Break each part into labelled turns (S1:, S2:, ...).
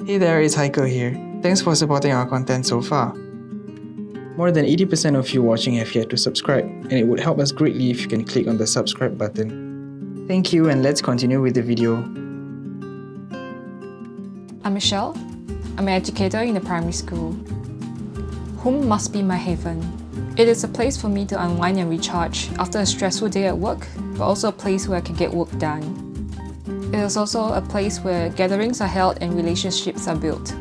S1: Hey there, it's Heiko here. Thanks for supporting our content so far. More than 80% of you watching have yet to subscribe, and it would help us greatly if you can click on the subscribe button. Thank you, and let's continue with the video.
S2: I'm Michelle. I'm an educator in a primary school. Home must be my haven. It is a place for me to unwind and recharge after a stressful day at work, but also a place where I can get work done. It is also a place where gatherings are held and relationships are built.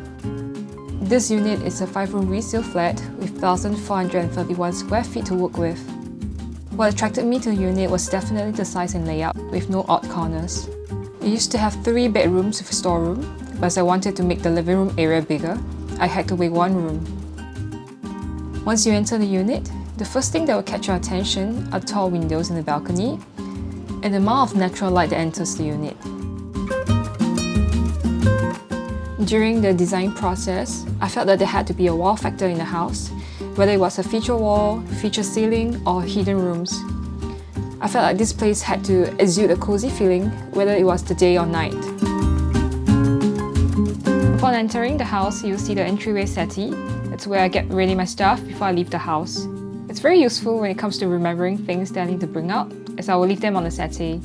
S2: This unit is a 5-room resale flat with 1,431 square feet to work with. What attracted me to the unit was definitely the size and layout, with no odd corners. It used to have 3 bedrooms with a storeroom, but as I wanted to make the living room area bigger, I hacked away 1 room. Once you enter the unit, the first thing that will catch your attention are tall windows in the balcony and the amount of natural light that enters the unit. During the design process, I felt that there had to be a wow factor in the house, whether it was a feature wall, feature ceiling, or hidden rooms. I felt like this place had to exude a cozy feeling, whether it was the day or night. Upon entering the house, you'll see the entryway settee. It's where I get ready my stuff before I leave the house. It's very useful when it comes to remembering things that I need to bring out, as I will leave them on the settee.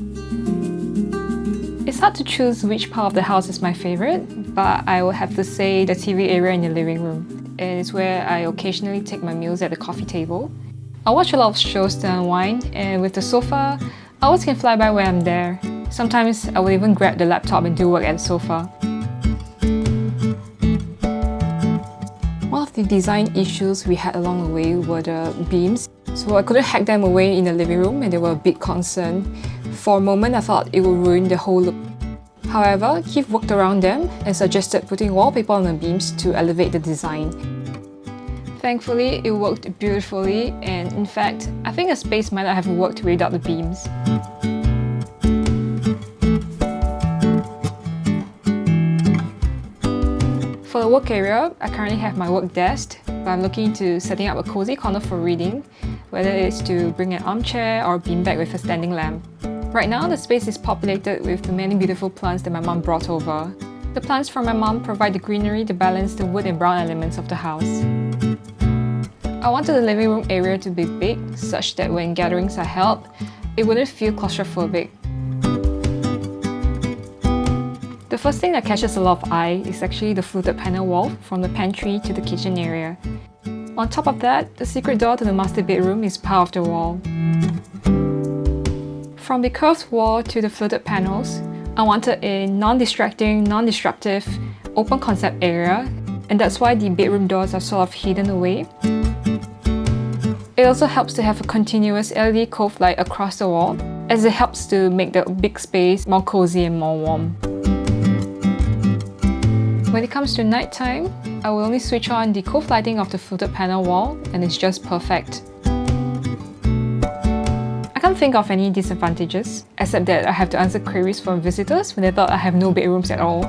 S2: It's hard to choose which part of the house is my favourite, but I will have to say the TV area in the living room. And it's where I occasionally take my meals at the coffee table. I watch a lot of shows to unwind, and with the sofa, hours can fly by when I'm there. Sometimes I will even grab the laptop and do work at the sofa. One of the design issues we had along the way were the beams, so I couldn't hack them away in the living room, and they were a big concern. For a moment I thought it would ruin the whole look. However, Keith worked around them and suggested putting wallpaper on the beams to elevate the design. Thankfully, it worked beautifully, and in fact, I think the space might not have worked without the beams. For the work area, I currently have my work desk, but I'm looking into setting up a cozy corner for reading, whether it's to bring an armchair or a beanbag with a standing lamp. Right now, the space is populated with the many beautiful plants that my mom brought over. The plants from my mom provide the greenery to balance the wood and brown elements of the house. I wanted the living room area to be big, such that when gatherings are held, it wouldn't feel claustrophobic. The first thing that catches a lot of eye is actually the fluted panel wall from the pantry to the kitchen area. On top of that, the secret door to the master bedroom is part of the wall. From the curved wall to the fluted panels, I wanted a non-distracting, non-disruptive, open concept area, and that's why the bedroom doors are sort of hidden away. It also helps to have a continuous LED cove light across the wall, as it helps to make the big space more cozy and more warm. When it comes to nighttime, I will only switch on the cove lighting of the fluted panel wall, and it's just perfect. I can't think of any disadvantages, except that I have to answer queries from visitors when they thought I have no bedrooms at all.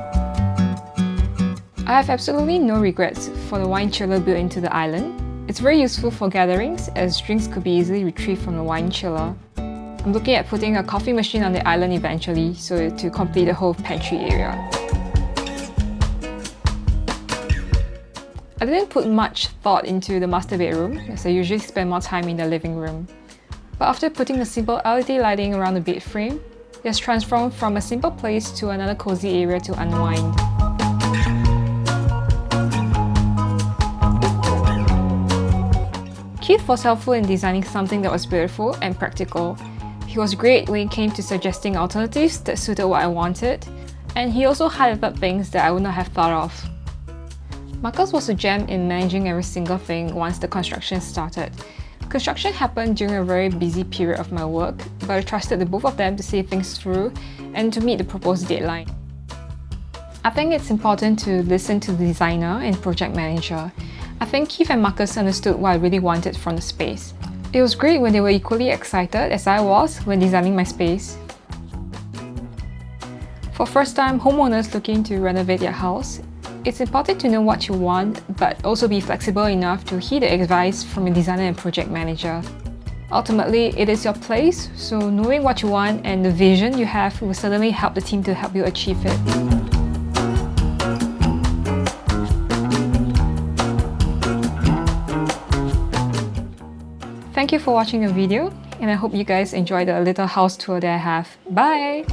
S2: I have absolutely no regrets for the wine chiller built into the island. It's very useful for gatherings, as drinks could be easily retrieved from the wine chiller. I'm looking at putting a coffee machine on the island eventually, so to complete the whole pantry area. I didn't put much thought into the master bedroom, as I usually spend more time in the living room. But after putting the simple LED lighting around the bed frame, it has transformed from a simple place to another cozy area to unwind. Keith was helpful in designing something that was beautiful and practical. He was great when it came to suggesting alternatives that suited what I wanted, and he also highlighted things that I would not have thought of. Marcus was a gem in managing every single thing once the construction started. Construction happened during a very busy period of my work, but I trusted the both of them to see things through and to meet the proposed deadline. I think it's important to listen to the designer and project manager. I think Keith and Marcus understood what I really wanted from the space. It was great when they were equally excited as I was when designing my space. For first-time homeowners looking to renovate their house, it's important to know what you want, but also be flexible enough to heed the advice from a designer and project manager. Ultimately, it is your place, so knowing what you want and the vision you have will certainly help the team to help you achieve it. Thank you for watching the video, and I hope you guys enjoyed the little house tour that I have. Bye!